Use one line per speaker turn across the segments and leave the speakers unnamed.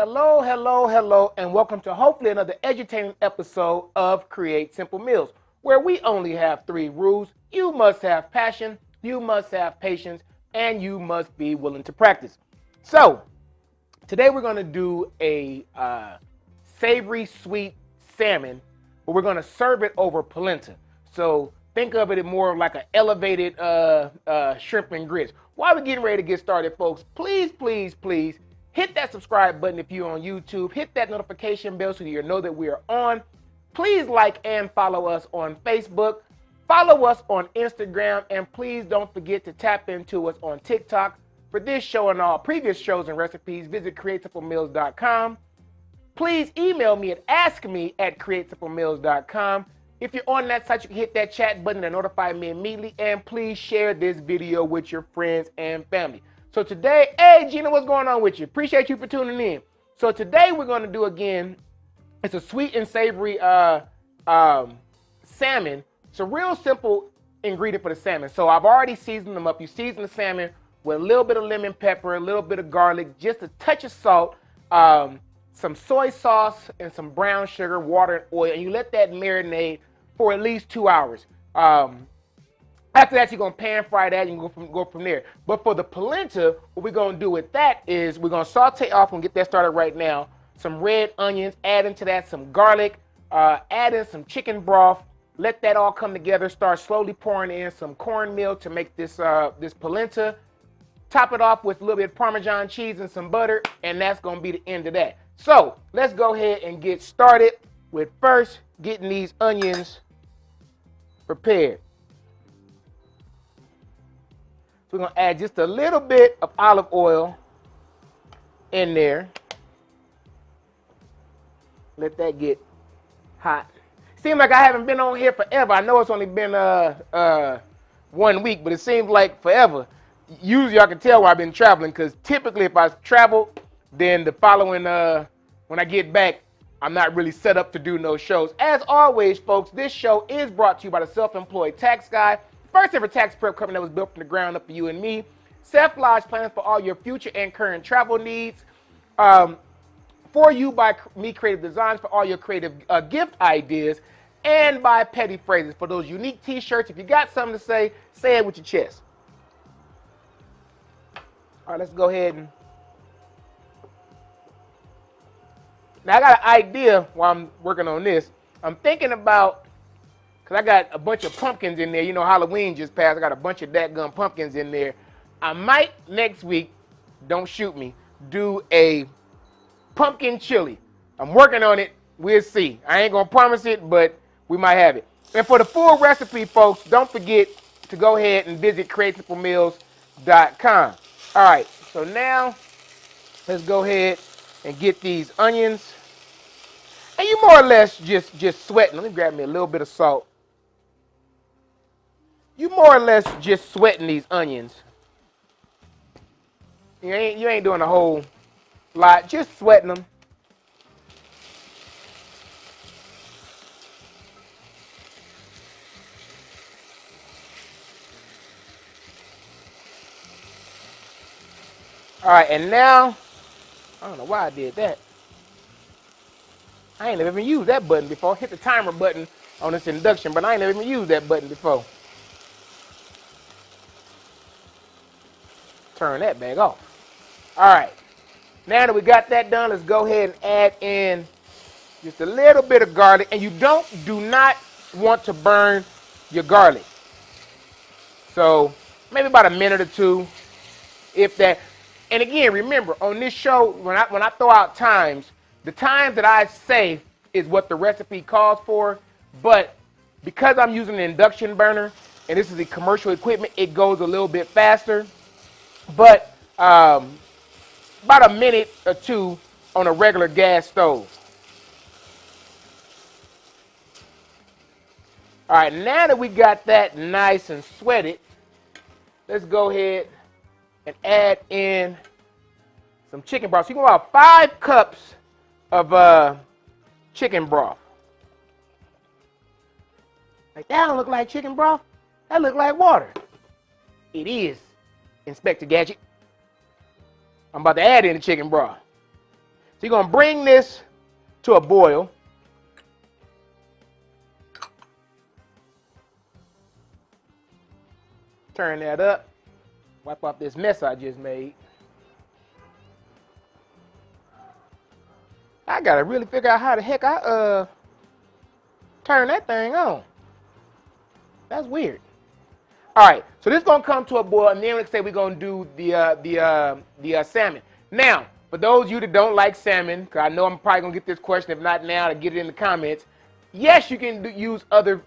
Hello, hello, hello, and welcome to hopefully another edutaining episode of Create Simple Meals, where we only have 3 rules. You must have passion, you must have patience, and you must be willing to practice. So, today we're going to do a savory sweet salmon, but we're going to serve it over polenta. So, think of it more like an elevated shrimp and grits. While we're getting ready to get started, folks, please hit that subscribe button if you're on YouTube. Hit that notification bell so you know that we are on. Please like and follow us on Facebook. Follow us on Instagram. And please don't forget to tap into us on TikTok. For this show and all previous shows and recipes, visit createsimplemeals.com. Please email me at askme@createsimplemeals.com. If you're on that site, you can hit that chat button to notify me immediately. And please share this video with your friends and family. So today, hey Gina, what's going on with you? Appreciate you for tuning in. So today we're going to do again, it's a sweet and savory salmon. It's a real simple ingredient for the salmon. So I've already seasoned them up. You season the salmon with a little bit of lemon pepper, a little bit of garlic, just a touch of salt, some soy sauce, and some brown sugar, water, and oil. And you let that marinate for at least 2 hours. After that, you're going to pan fry that and go from there. But for the polenta, what we're going to do with that is we're going to saute off and get that started right now. Some red onions, add into that some garlic, add in some chicken broth. Let that all come together. Start slowly pouring in some cornmeal to make this polenta. Top it off with a little bit of Parmesan cheese and some butter, and that's going to be the end of that. So let's go ahead and get started with first getting these onions prepared. We're going to add just a little bit of olive oil in there. Let that get hot. Seems like I haven't been on here forever. I know it's only been 1 week, but it seems like forever. Usually I can tell where I've been traveling, because typically if I travel, then the following, when I get back, I'm not really set up to do no shows. As always, folks, this show is brought to you by the Self-Employed Tax Guy. First ever tax prep company that was built from the ground up for you and me. Self-lodged plans for all your future and current travel needs. For you by Me Creative Designs for all your creative gift ideas. And by Petty Phrases for those unique t-shirts. If you got something to say it with your chest. All right, let's go ahead and... Now I got an idea while I'm working on this. I'm thinking about... Because I got a bunch of pumpkins in there. You know, Halloween just passed. I got a bunch of dadgum pumpkins in there. I might next week, don't shoot me, do a pumpkin chili. I'm working on it. We'll see. I ain't going to promise it, but we might have it. And for the full recipe, folks, don't forget to go ahead and visit createsimplemeals.com. All right, so now let's go ahead and get these onions. And you more or less just sweating. Let me grab me a little bit of salt. You more or less just sweating these onions. You ain't doing a whole lot, just sweating them. All right, and now, I don't know why I did that. I ain't never even used that button before. Hit the timer button on this induction, but I ain't never even used that button before. Turn that back off. All right. Now that we got that done, let's go ahead and add in just a little bit of garlic. And you do not want to burn your garlic. So maybe about a minute or two, if that. And again, remember, on this show, when I throw out times, the times that I say is what the recipe calls for. But because I'm using an induction burner, and this is the commercial equipment, it goes a little bit faster. But about a minute or two on a regular gas stove. All right, now that we got that nice and sweated, let's go ahead and add in some chicken broth. So you want about 5 cups of chicken broth. Like, that don't look like chicken broth. That look like water. It is, Inspector Gadget. I'm about to add in the chicken broth. you're going to bring this to a boil. Turn that up. Wipe off this mess I just made. I got to really figure out how the heck I turn that thing on. That's weird. All right, so this is going to come to a boil, and then let's say we're going to do the salmon. Now, for those of you that don't like salmon, because I know I'm probably going to get this question, if not now, to get it in the comments. Yes, you can use other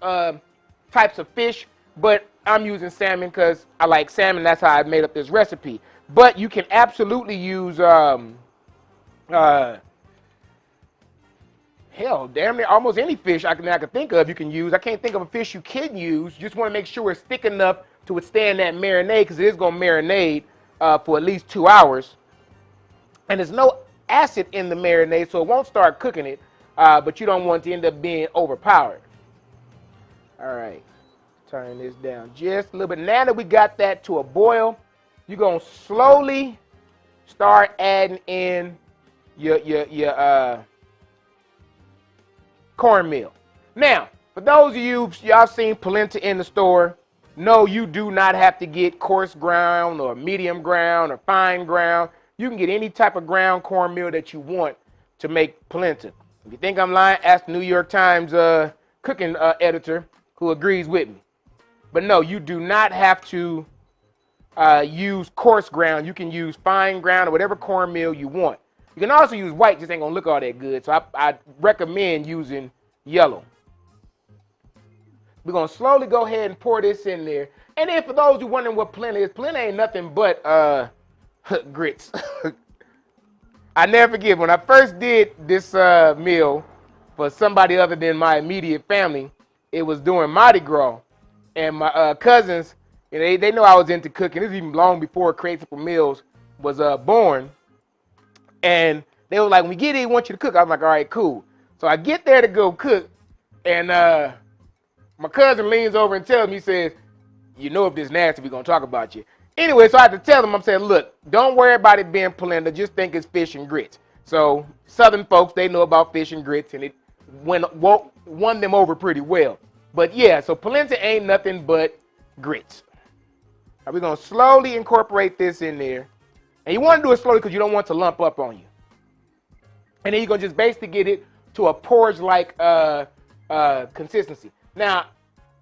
types of fish, but I'm using salmon because I like salmon. That's how I made up this recipe. But you can absolutely use, hell, damn near almost any fish I can think of you can use. I can't think of a fish you can use. You just want to make sure it's thick enough to withstand that marinade, because it is going to marinate for at least 2 hours. And there's no acid in the marinade, so it won't start cooking it, but you don't want it to end up being overpowered. All right, turn this down just a little bit. Now that we got that to a boil, you're going to slowly start adding in your cornmeal. Now, for those of you, y'all seen polenta in the store, no, you do not have to get coarse ground or medium ground or fine ground. You can get any type of ground cornmeal that you want to make polenta. If you think I'm lying, ask the New York Times cooking editor who agrees with me. But no, you do not have to use coarse ground. You can use fine ground or whatever cornmeal you want. You can also use white, just ain't gonna look all that good. So I recommend using yellow. We're gonna slowly go ahead and pour this in there. And then for those who wondering what polenta is, polenta ain't nothing but grits. I never forget, when I first did this meal for somebody other than my immediate family, it was during Mardi Gras. And my cousins, you know, they know I was into cooking. This is even long before Create Simple Meals was born. And they were like, when we get here, we want you to cook. I was like, all right, cool. So I get there to go cook, and my cousin leans over and tells me, he says, you know, if this nasty, we're going to talk about you. Anyway, so I had to tell him, I'm saying, look, don't worry about it being polenta. Just think it's fish and grits. So Southern folks, they know about fish and grits, and it won them over pretty well. But yeah, so polenta ain't nothing but grits. Now we're going to slowly incorporate this in there. And you want to do it slowly because you don't want it to lump up on you. And then you're going to just basically get it to a porridge-like consistency. Now,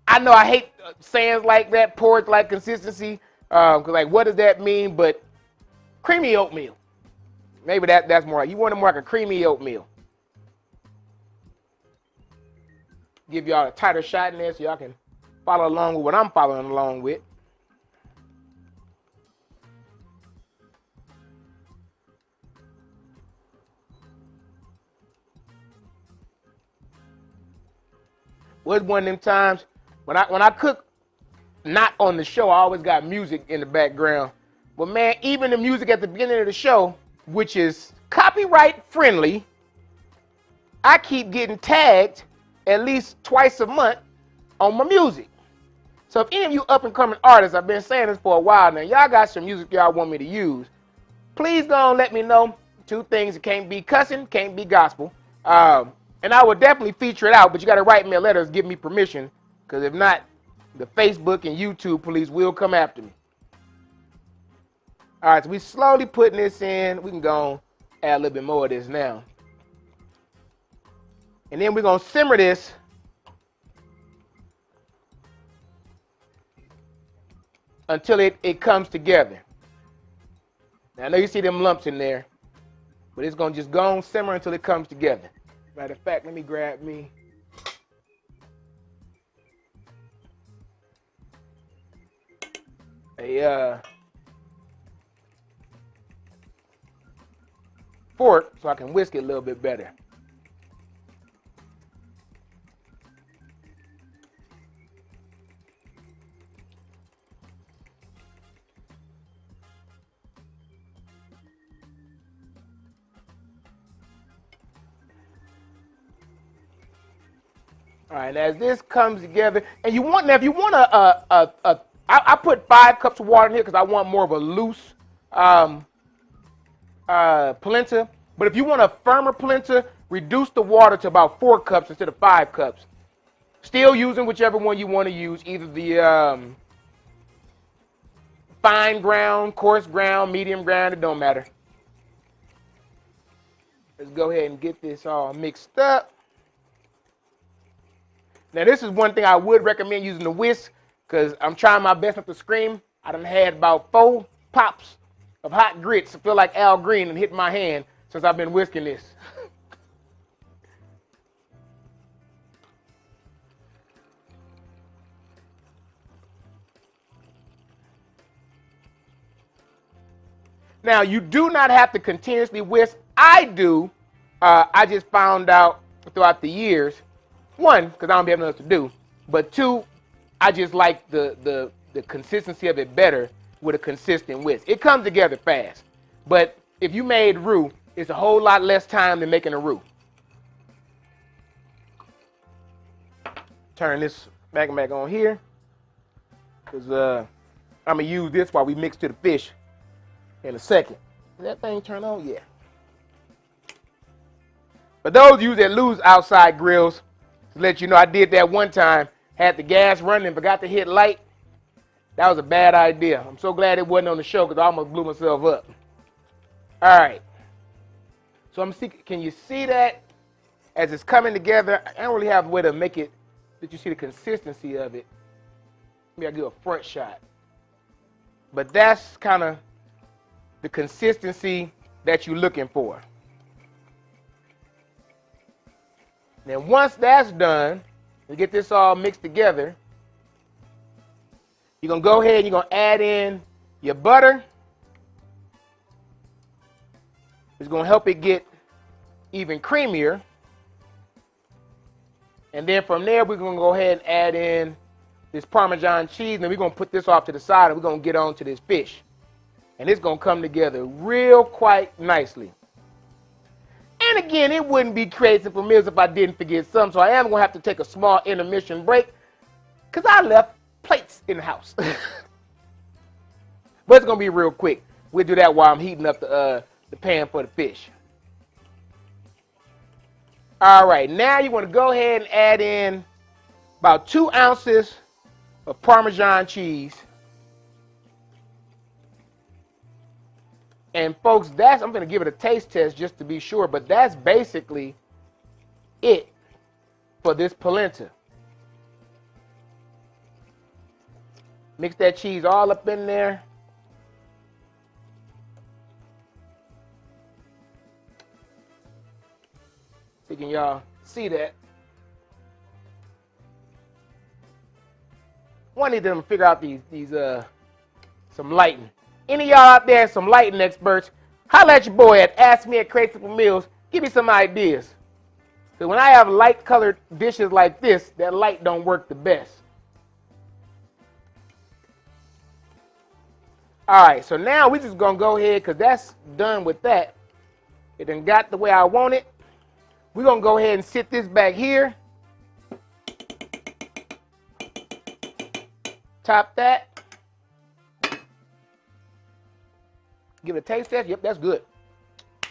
I know I hate sayings like that, porridge-like consistency, because like, what does that mean? But creamy oatmeal. Maybe that's more like, you want it more like a creamy oatmeal. Give y'all a tighter shot in there so y'all can follow along with what I'm following along with. Was one of them times when I cook, not on the show, I always got music in the background. But man, even the music at the beginning of the show, which is copyright friendly, I keep getting tagged at least twice a month on my music. So if any of you up and coming artists, I've been saying this for a while now, y'all got some music y'all want me to use, please go and let me know. 2 things: it can't be cussing, can't be gospel. And I will definitely feature it out, but you got to write me a letter to give me permission, because if not, the Facebook and YouTube police will come after me. All right, so we slowly putting this in. We can go add a little bit more of this now. And then we're going to simmer this until it comes together. Now, I know you see them lumps in there, but it's going to just go on simmer until it comes together. Matter of fact, let me grab me a fork so I can whisk it a little bit better. All right, as this comes together, and you want, now if you want I put 5 cups of water in here because I want more of a loose polenta. But if you want a firmer polenta, reduce the water to about 4 cups instead of 5 cups. Still using whichever one you want to use, either the fine ground, coarse ground, medium ground, it don't matter. Let's go ahead and get this all mixed up. Now this is one thing I would recommend using the whisk, because I'm trying my best not to scream. I done had about 4 pops of hot grits. I feel like Al Green and hit my hand since I've been whisking this. Now, you do not have to continuously whisk. I do. I just found out throughout the years, 1, because I don't have nothing else to do, but 2, I just like the consistency of it better with a consistent whisk. It comes together fast, but if you made roux, it's a whole lot less time than making a roux. Turn this back on here, because I'm going to use this while we mix to the fish in a second. Did that thing turn on? Yeah. But those of you that lose outside grills, to let you know, I did that one time. Had the gas running and forgot to hit light. That was a bad idea. I'm so glad it wasn't on the show because I almost blew myself up. All right. So can you see that as it's coming together? I don't really have a way to make it that you see the consistency of it. Maybe I'll do a front shot. But that's kind of the consistency that you're looking for. Then once that's done, you get this all mixed together, you're going to go ahead and you're going to add in your butter. It's going to help it get even creamier. And then from there, we're going to go ahead and add in this Parmesan cheese, and we're going to put this off to the side, and we're going to get on to this fish. And it's going to come together real quite nicely. And again, it wouldn't be Crazy for Meals if I didn't forget some, so I am going to have to take a small intermission break because I left plates in the house. But it's going to be real quick. We'll do that while I'm heating up the pan for the fish. All right, now you want to go ahead and add in about 2 ounces of Parmesan cheese. And folks, I'm going to give it a taste test just to be sure, but that's basically it for this polenta. Mix that cheese all up in there. See, can y'all see that? One of them figure out these some lighting. Any of y'all out there, some lighting experts, holla at your boy at Ask Me at Crazy for Meals. Give me some ideas. Because when I have light colored dishes like this, that light don't work the best. All right, so now we just gonna go ahead, because that's done with that. It done got the way I want it. We're gonna go ahead and sit this back here. Top that. Give it a taste test. Yep, that's good.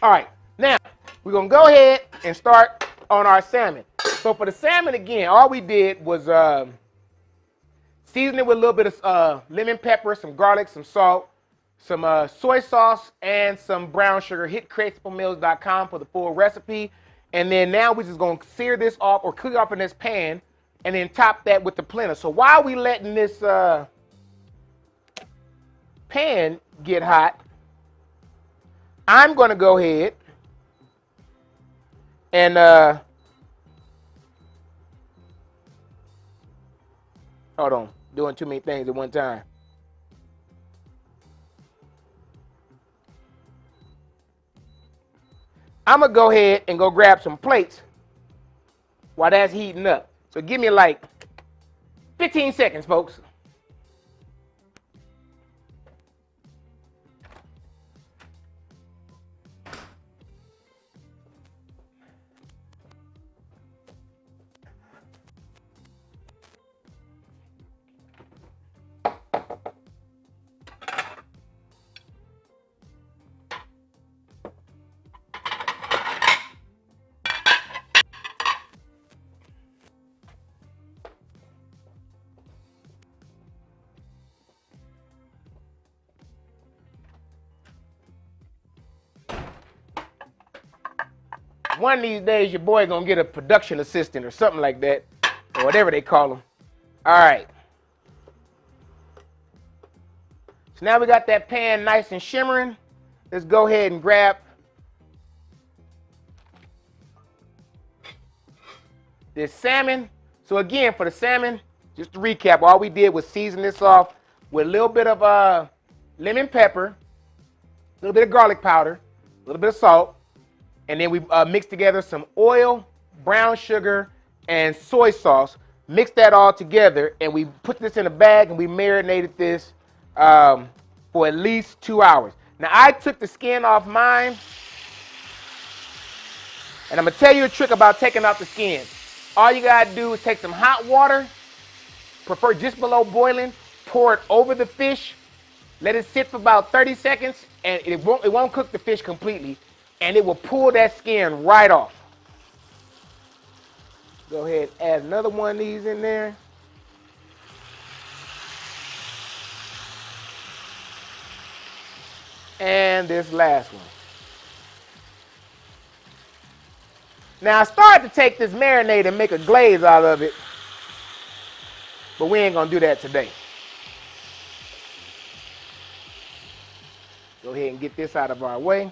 All right, now we're gonna go ahead and start on our salmon. So for the salmon, again, all we did was season it with a little bit of lemon pepper, some garlic, some salt, some soy sauce, and some brown sugar. Hit crazyformeals.com for the full recipe. And then now we're just gonna sear this off or cook it off in this pan, and then top that with the polenta. So while we letting this pan get hot, I'm going to go ahead and hold on, doing too many things at one time. I'm going to go ahead and go grab some plates while that's heating up. So give me like 15 seconds, folks. One of these days, your boy gonna get a production assistant or something like that, or whatever they call them. All right. So now we got that pan nice and shimmering. Let's go ahead and grab this salmon. So again, for the salmon, just to recap, all we did was season this off with a little bit of lemon pepper, a little bit of garlic powder, a little bit of salt, and then we mixed together some oil, brown sugar, and soy sauce. Mixed that all together, and we put this in a bag, and we marinated this for at least 2 hours. Now, I took the skin off mine, and I'm going to tell you a trick about taking out the skin. All you got to do is take some hot water, prefer just below boiling, pour it over the fish, let it sit for about 30 seconds, and it won't cook the fish completely, and it will pull that skin right off. Go ahead and add another one of these in there. And this last one. Now, I started to take this marinade and make a glaze out of it, but we ain't gonna do that today. Go ahead and get this out of our way.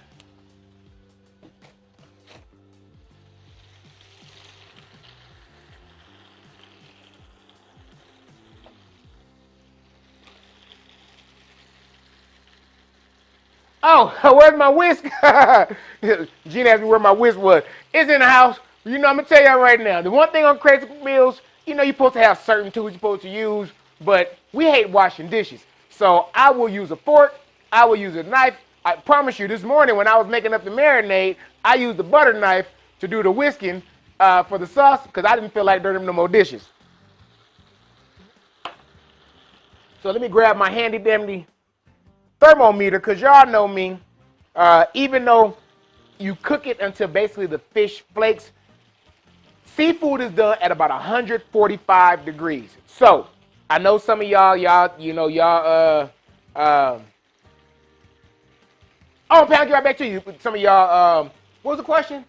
Oh, where's my whisk? Gina asked me where my whisk was. It's in the house. You know, I'm going to tell y'all right now. The one thing on Crazy Meals, you know, you're supposed to have certain tools you're supposed to use, but we hate washing dishes. So I will use a fork. I will use a knife. I promise you, this morning when I was making up the marinade, I used the butter knife to do the whisking for the sauce because I didn't feel like dirtying no more dishes. So let me grab my handy-dandy thermometer, because y'all know me, even though you cook it until basically the fish flakes, seafood is done at about 145 degrees. So I know some of y'all, oh, Pam, get right back to you. Some of y'all, what was the question?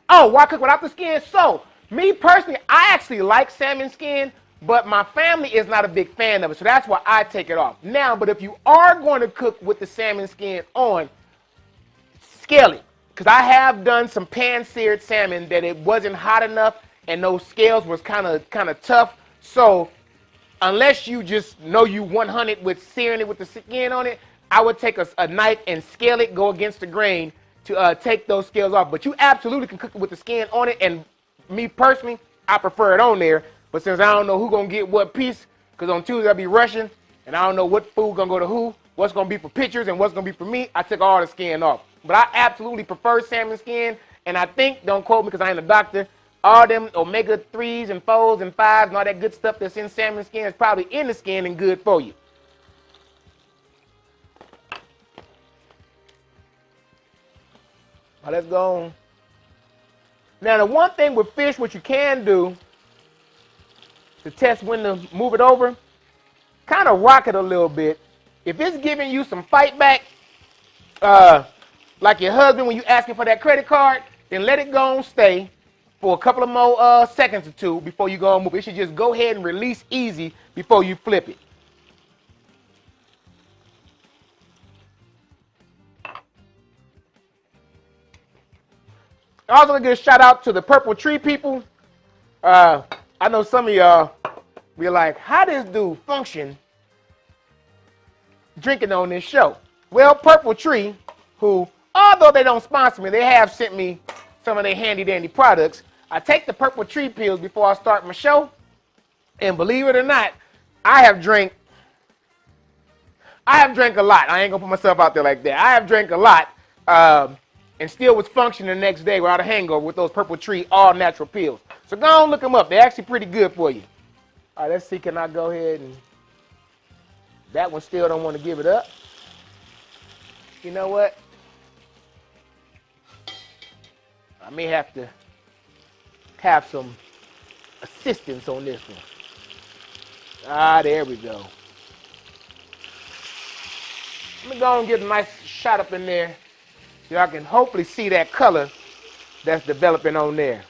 Oh, why cook without the skin? So me personally, I actually like salmon skin, but my family is not a big fan of it, so that's why I take it off. Now, but if you are going to cook with the salmon skin on, scale it. Because I have done some pan-seared salmon that it wasn't hot enough and those scales was kind of tough. So unless you just know you 100 with searing it with the skin on it, I would take a knife and scale it, go against the grain to take those scales off. But you absolutely can cook it with the skin on it, and me personally, I prefer it on there. But since I don't know who's going to get what piece, because on Tuesday I'll be rushing, and I don't know what food going to go to who, what's going to be for pictures and what's going to be for me, I took all the skin off. But I absolutely prefer salmon skin, and I think, don't quote me because I ain't a doctor, all them omega-3s and 4s and 5s and all that good stuff that's in salmon skin is probably in the skin and good for you. Now let's go on. Now the one thing with fish, what you can do to test when to move it over, kind of rock it a little bit. If it's giving you some fight back, like your husband when you asking for that credit card, then let it go and stay for a couple of more seconds or two before you go and move. It should just go ahead and release easy before you flip it. I also want to give a shout out to the Purple Tree people. I know some of y'all be like, how does this dude function drinking on this show? Well, Purple Tree, who, although they don't sponsor me, they have sent me some of their handy-dandy products. I take the Purple Tree pills before I start my show, and believe it or not, I have drank a lot. I ain't gonna put myself out there like that. I have drank a lot, and still was functioning the next day without a hangover with those Purple Tree all-natural pills. So go on, look them up. They're actually pretty good for you. All right, let's see. Can I go ahead and... That one still don't want to give it up. You know what? I may have to have some assistance on this one. Ah, there we go. Let me go and get a nice shot up in there. So y'all can hopefully see that color that's developing on there.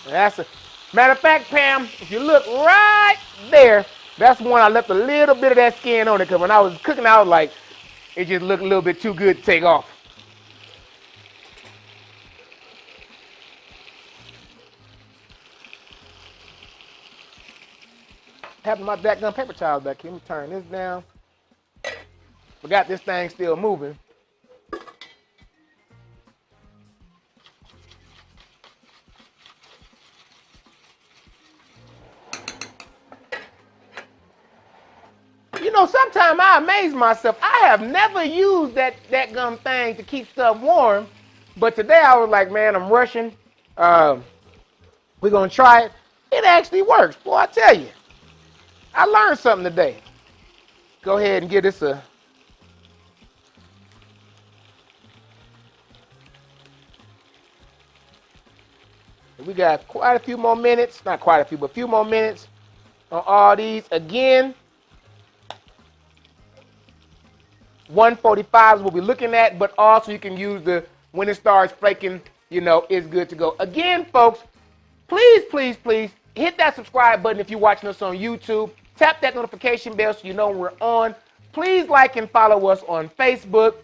That's a matter of fact, Pam, if you look right there, that's one I left a little bit of that skin on it because when I was cooking, I was like, it just looked a little bit too good to take off. Happened to my background paper towels back here. Let me turn this down. Forgot this thing still moving. You know, sometimes I amaze myself. I have never used that gum thing to keep stuff warm, but today I was like, man, I'm rushing. We're gonna try it. It actually works, boy. I tell you, I learned something today. Go ahead and give this a. We got quite a few more minutes. Not quite a few, but a few more minutes on all these. Again, 145s we'll be looking at, but also you can use the when it starts flaking, you know, it's good to go. Again, folks, please, please, please hit that subscribe button if you're watching us on YouTube. Tap that notification bell so you know when we're on. Please like and follow us on Facebook.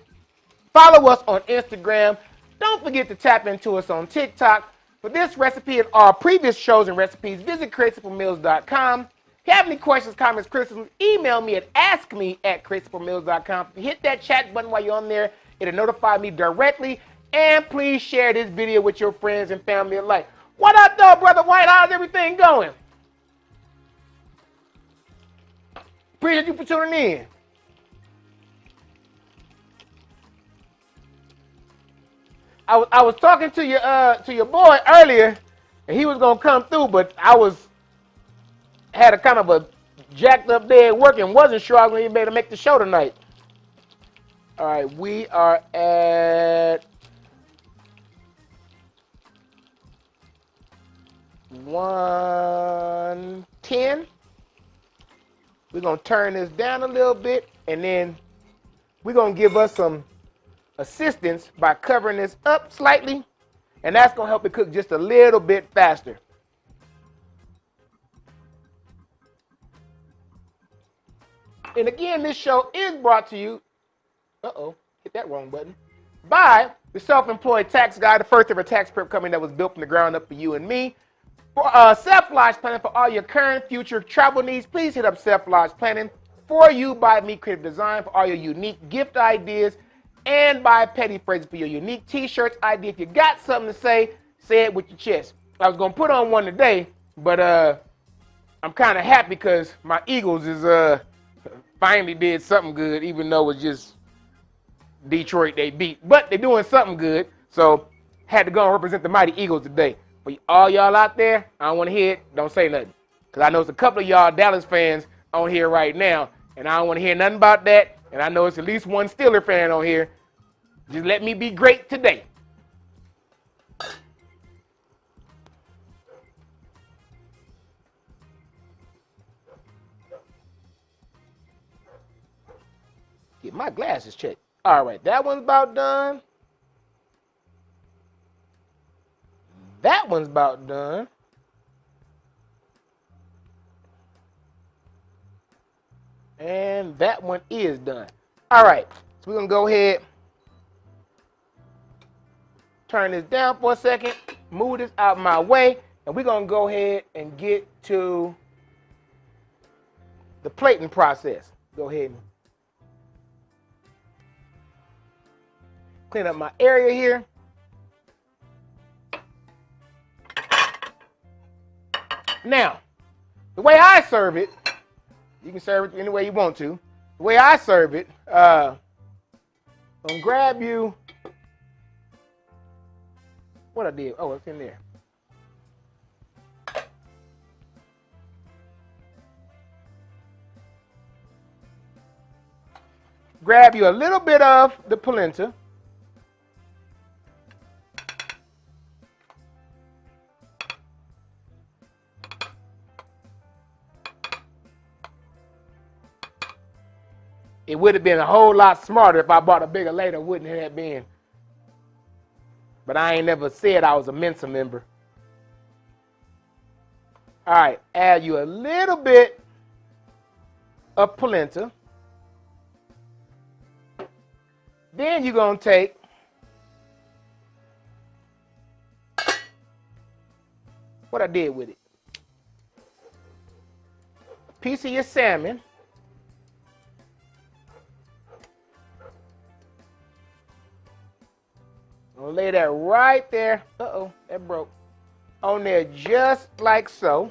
Follow us on Instagram. Don't forget to tap into us on TikTok. For this recipe and all previous shows and recipes, visit createsimplmeals.com. If you have any questions, comments, criticisms, email me at askme@createsimplmeals.com. Hit that chat button while you're on there. It'll notify me directly. And please share this video with your friends and family alike. What up, though, Brother White? How's everything going? Appreciate you for tuning in. I was talking to your boy earlier, and he was gonna come through, but I had a kind of a jacked up day at work and wasn't sure I was gonna be able to make the show tonight. All right, we are at 110. We're gonna turn this down a little bit, and then we're gonna give us some assistance by covering this up slightly, and that's going to help it cook just a little bit faster. And again, this show is brought to you, hit that wrong button, by the Self-Employed Tax Guy, the first ever tax prep company that was built from the ground up for you and me. For Self-Lodge Planning for all your current, future travel needs, please hit up Self-Lodge Planning. For you, by me, Creative Design, for all your unique gift ideas, and by Petty Phrases for your unique t-shirts idea. If you got something to say it with your chest. I was going to put on one today, but I'm kind of happy because my Eagles is finally did something good, even though it's just Detroit they beat. But they're doing something good, so had to go and represent the mighty Eagles today. But all y'all out there, I don't want to hear it. Don't say nothing. Because I know it's a couple of y'all Dallas fans on here right now, and I don't want to hear nothing about that. And I know it's at least one Steeler fan on here. Just let me be great today. Get my glasses checked. All right, that one's about done. That one's about done. And that one is done. All right, so we're going to go ahead, turn this down for a second, move this out of my way, and we're going to go ahead and get to the plating process. Go ahead and clean up my area here. Now, the way I serve it, you can serve it any way you want to. The way I serve it, I'm going to grab you. What I did? Oh, it's in there. Grab you a little bit of the polenta. It would have been a whole lot smarter if I bought a bigger later, wouldn't it have been? But I ain't never said I was a Mensa member. All right, add you a little bit of polenta. Then you're going to take what I did with it. A piece of your salmon. I'm going to lay that right there. Uh-oh, that broke. On there just like so.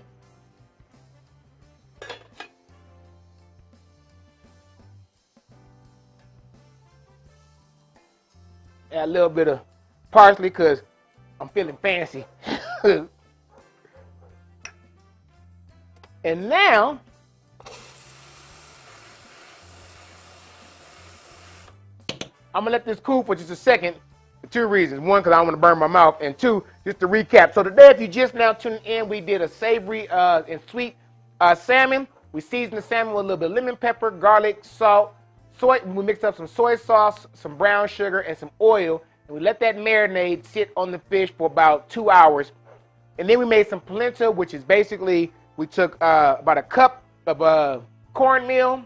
Add a little bit of parsley because I'm feeling fancy. And now, I'm going to let this cool for just a second for two reasons. One, because I don't want to burn my mouth. And two, just to recap. So today, if you just now tuning in, we did a savory and sweet salmon. We seasoned the salmon with a little bit of lemon pepper, garlic, salt, soy. We mixed up some soy sauce, some brown sugar, and some oil. And we let that marinade sit on the fish for about 2 hours. And then we made some polenta, which is basically, we took about a cup of cornmeal,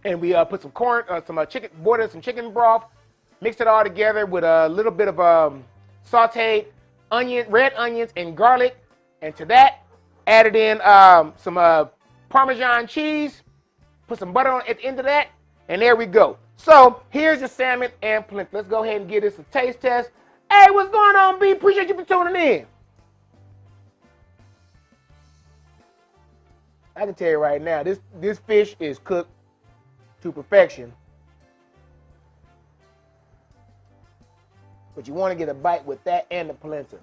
and we put some chicken, boiled some chicken broth, mixed it all together with a little bit of sauteed red onions and garlic. And to that, added in some Parmesan cheese, put some butter on at the end of that, and there we go. So here's the salmon and polenta. Let's go ahead and give this a taste test. Hey, what's going on, B? Appreciate you for tuning in. I can tell you right now, this fish is cooked to perfection. But you want to get a bite with that and the polenta.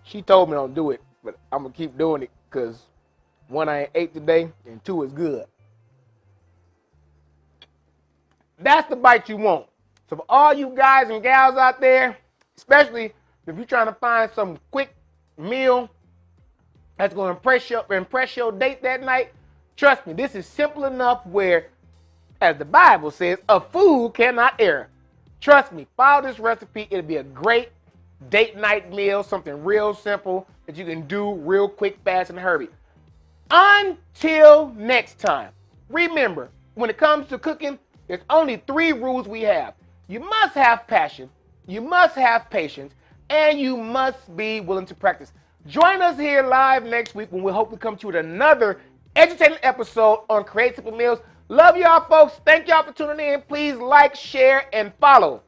She told me don't do it, but I'm going to keep doing it because one, I ate today, and two, is good. That's the bite you want. So for all you guys and gals out there, especially if you're trying to find some quick meal that's going to impress your date that night, trust me, this is simple enough where, as the Bible says, a fool cannot err. Trust me, follow this recipe. It'll be a great date night meal, something real simple that you can do real quick, fast, and hurry. Until next time, remember, when it comes to cooking, there's only 3 rules we have. You must have passion, you must have patience, and you must be willing to practice. Join us here live next week when we hope to come to you with another entertaining episode on Create Simple Meals. Love y'all, folks. Thank y'all for tuning in. Please like, share, and follow.